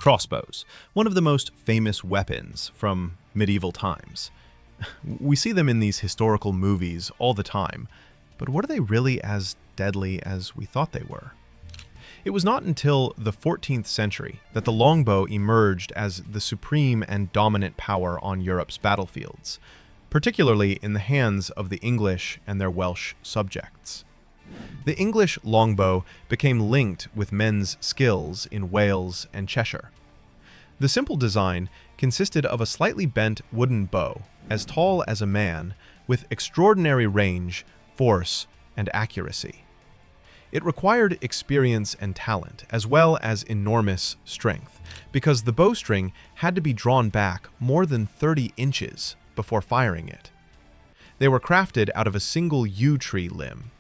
Crossbows, one of the most famous weapons from medieval times. We see them in these historical movies all the time, but what are they really as deadly as we thought they were? It was not until the 14th century that the longbow emerged as the supreme and dominant power on Europe's battlefields, particularly in the hands of the English and their Welsh subjects. The English longbow became linked with men's skills in Wales and Cheshire. The simple design consisted of a slightly bent wooden bow, as tall as a man, with extraordinary range, force, and accuracy. It required experience and talent, as well as enormous strength, because the bowstring had to be drawn back more than 30 inches before firing it. They were crafted out of a single yew tree limb.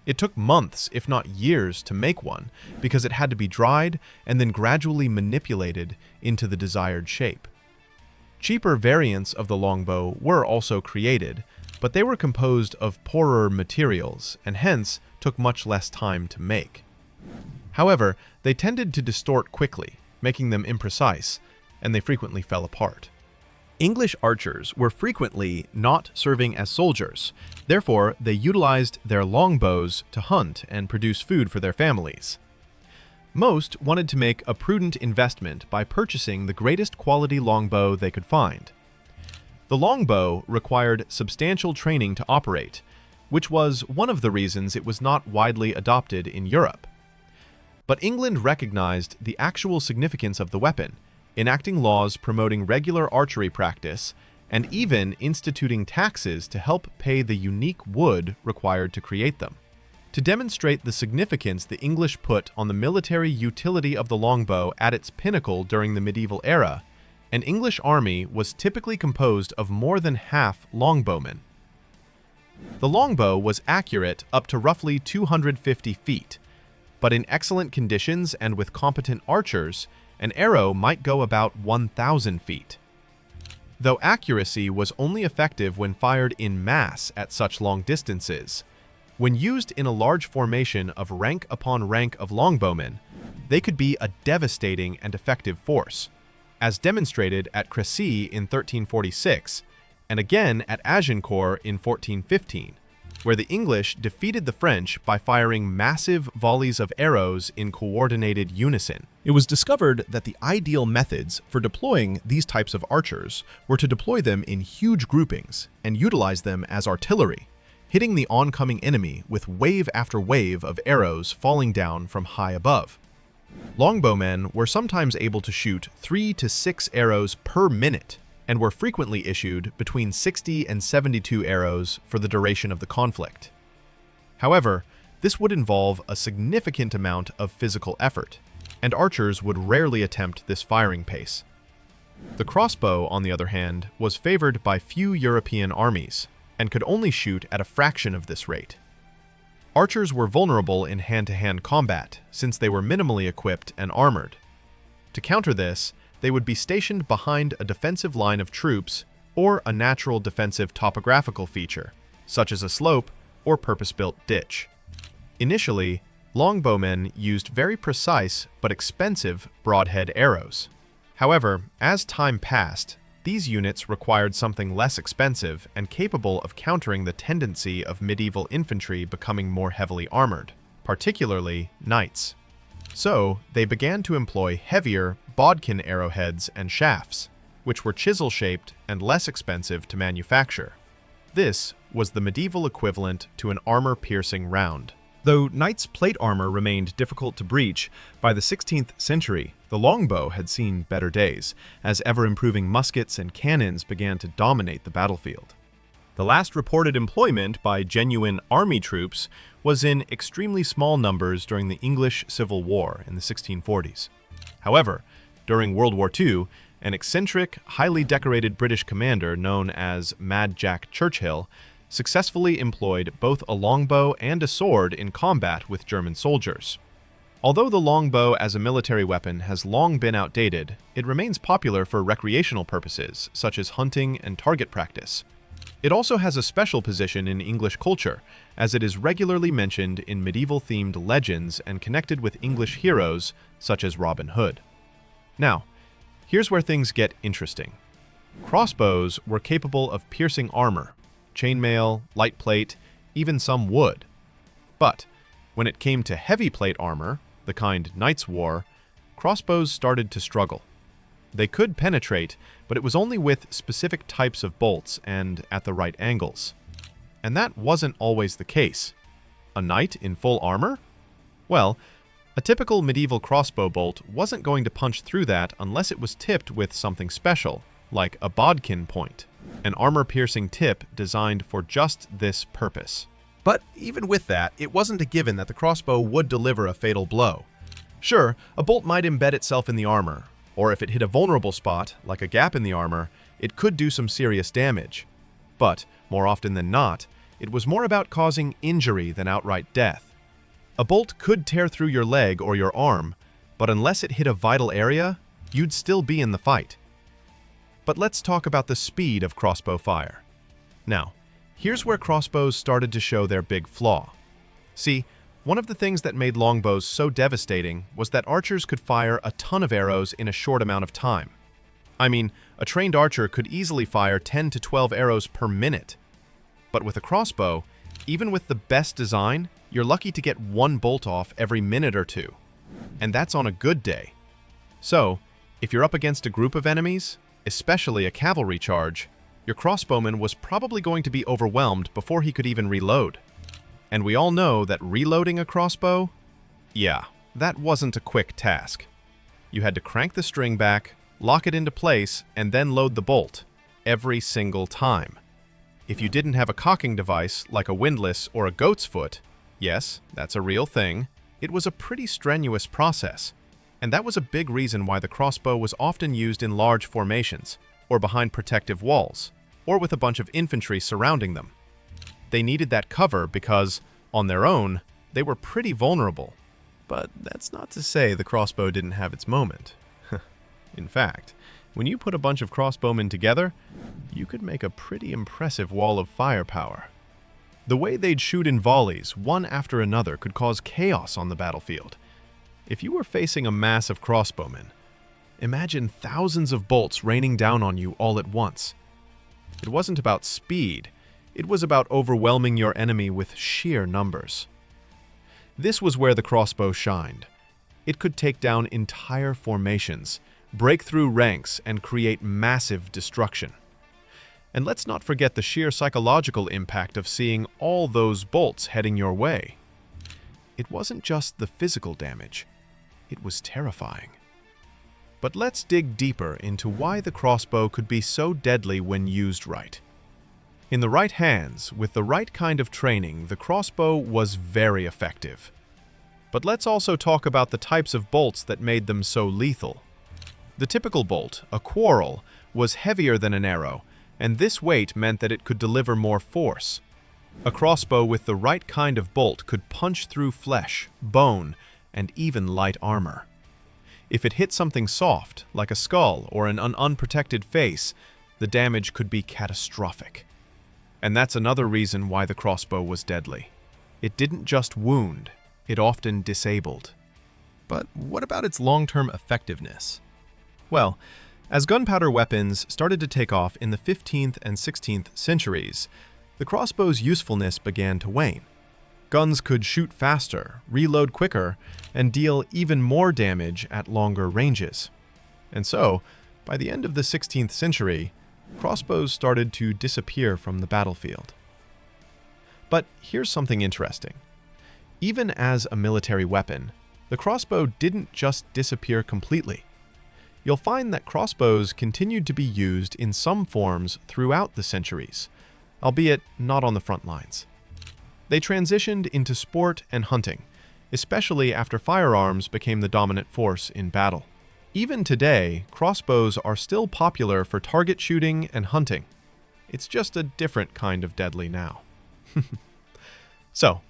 It took months, if not years, to make one, because it had to be dried and then gradually manipulated into the desired shape. Cheaper variants of the longbow were also created, but they were composed of poorer materials and hence took much less time to make. However, they tended to distort quickly, making them imprecise, and they frequently fell apart. English archers were frequently not serving as soldiers, therefore they utilized their longbows to hunt and produce food for their families. Most wanted to make a prudent investment by purchasing the greatest quality longbow they could find. The longbow required substantial training to operate, which was one of the reasons it was not widely adopted in Europe. But England recognized the actual significance of the weapon, enacting laws promoting regular archery practice, and even instituting taxes to help pay the unique wood required to create them. To demonstrate the significance the English put on the military utility of the longbow at its pinnacle during the medieval era, an English army was typically composed of more than half longbowmen. The longbow was accurate up to roughly 250 feet, but in excellent conditions and with competent archers, an arrow might go about 1,000 feet. Though accuracy was only effective when fired in mass at such long distances, when used in a large formation of rank upon rank of longbowmen, they could be a devastating and effective force, as demonstrated at Crécy in 1346, and again at Agincourt in 1415, where the English defeated the French by firing massive volleys of arrows in coordinated unison. It was discovered that the ideal methods for deploying these types of archers were to deploy them in huge groupings and utilize them as artillery, hitting the oncoming enemy with wave after wave of arrows falling down from high above. Longbowmen were sometimes able to shoot 3 to 6 arrows per minute, and were frequently issued between 60 and 72 arrows for the duration of the conflict. However, this would involve a significant amount of physical effort, and archers would rarely attempt this firing pace. The crossbow, on the other hand, was favored by few European armies, and could only shoot at a fraction of this rate. Archers were vulnerable in hand-to-hand combat, since they were minimally equipped and armored. To counter this, they would be stationed behind a defensive line of troops or a natural defensive topographical feature, such as a slope or purpose-built ditch. Initially, longbowmen used very precise but expensive broadhead arrows. However, as time passed, these units required something less expensive and capable of countering the tendency of medieval infantry becoming more heavily armored, particularly knights. So, they began to employ heavier, bodkin arrowheads and shafts, which were chisel-shaped and less expensive to manufacture. This was the medieval equivalent to an armor-piercing round. Though knights' plate armor remained difficult to breach, by the 16th century, the longbow had seen better days, as ever-improving muskets and cannons began to dominate the battlefield. The last reported employment by genuine army troops was in extremely small numbers during the English Civil War in the 1640s. However, during World War II, an eccentric, highly decorated British commander known as Mad Jack Churchill successfully employed both a longbow and a sword in combat with German soldiers. Although the longbow as a military weapon has long been outdated, it remains popular for recreational purposes, such as hunting and target practice. It also has a special position in English culture, as it is regularly mentioned in medieval-themed legends and connected with English heroes such as Robin Hood. Now, here's where things get interesting. Crossbows were capable of piercing armor, chainmail, light plate, even some wood. But when it came to heavy plate armor, the kind knights wore, crossbows started to struggle. They could penetrate, but it was only with specific types of bolts and at the right angles. And that wasn't always the case. A knight in full armor? Well, a typical medieval crossbow bolt wasn't going to punch through that unless it was tipped with something special, like a bodkin point, an armor-piercing tip designed for just this purpose. But even with that, it wasn't a given that the crossbow would deliver a fatal blow. Sure, a bolt might embed itself in the armor, or if it hit a vulnerable spot, like a gap in the armor, it could do some serious damage. But, more often than not, it was more about causing injury than outright death. A bolt could tear through your leg or your arm, but unless it hit a vital area, you'd still be in the fight. But let's talk about the speed of crossbow fire. Now, here's where crossbows started to show their big flaw. See, one of the things that made longbows so devastating was that archers could fire a ton of arrows in a short amount of time. I mean, a trained archer could easily fire 10 to 12 arrows per minute. But with a crossbow, even with the best design, you're lucky to get one bolt off every minute or two. And that's on a good day. So, if you're up against a group of enemies, especially a cavalry charge, your crossbowman was probably going to be overwhelmed before he could even reload. And we all know that reloading a crossbow? Yeah, that wasn't a quick task. You had to crank the string back, lock it into place, and then load the bolt, every single time. If you didn't have a cocking device like a windlass or a goat's foot, yes, that's a real thing, it was a pretty strenuous process. And that was a big reason why the crossbow was often used in large formations, or behind protective walls, or with a bunch of infantry surrounding them. They needed that cover because, on their own, they were pretty vulnerable. But that's not to say the crossbow didn't have its moment. In fact, when you put a bunch of crossbowmen together, you could make a pretty impressive wall of firepower. The way they'd shoot in volleys, one after another, could cause chaos on the battlefield. If you were facing a mass of crossbowmen, imagine thousands of bolts raining down on you all at once. It wasn't about speed. It was about overwhelming your enemy with sheer numbers. This was where the crossbow shined. It could take down entire formations, break through ranks, and create massive destruction. And let's not forget the sheer psychological impact of seeing all those bolts heading your way. It wasn't just the physical damage. It was terrifying. But let's dig deeper into why the crossbow could be so deadly when used right. In the right hands, with the right kind of training, the crossbow was very effective. But let's also talk about the types of bolts that made them so lethal. The typical bolt, a quarrel, was heavier than an arrow, and this weight meant that it could deliver more force. A crossbow with the right kind of bolt could punch through flesh, bone, and even light armor. If it hit something soft, like a skull or an unprotected face, the damage could be catastrophic. And that's another reason why the crossbow was deadly. It didn't just wound, it often disabled. But what about its long-term effectiveness? Well, as gunpowder weapons started to take off in the 15th and 16th centuries, the crossbow's usefulness began to wane. Guns could shoot faster, reload quicker, and deal even more damage at longer ranges. And so, by the end of the 16th century, crossbows started to disappear from the battlefield. But here's something interesting. Even as a military weapon, the crossbow didn't just disappear completely. You'll find that crossbows continued to be used in some forms throughout the centuries, albeit not on the front lines. They transitioned into sport and hunting, especially after firearms became the dominant force in battle. Even today, crossbows are still popular for target shooting and hunting. It's just a different kind of deadly now. So,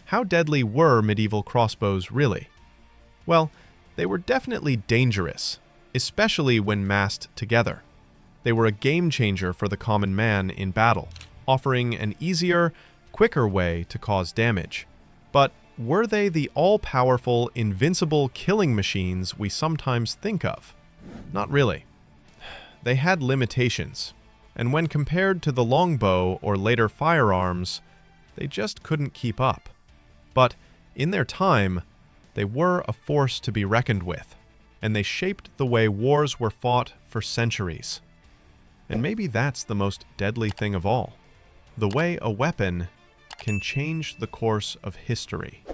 how deadly were medieval crossbows really? Well, they were definitely dangerous, especially when massed together. They were a game changer for the common man in battle, offering an easier, quicker way to cause damage. But were they the all-powerful, invincible killing machines we sometimes think of? Not really. They had limitations, and when compared to the longbow or later firearms, they just couldn't keep up. But in their time, they were a force to be reckoned with, and they shaped the way wars were fought for centuries. And maybe that's the most deadly thing of all, the way a weapon can change the course of history.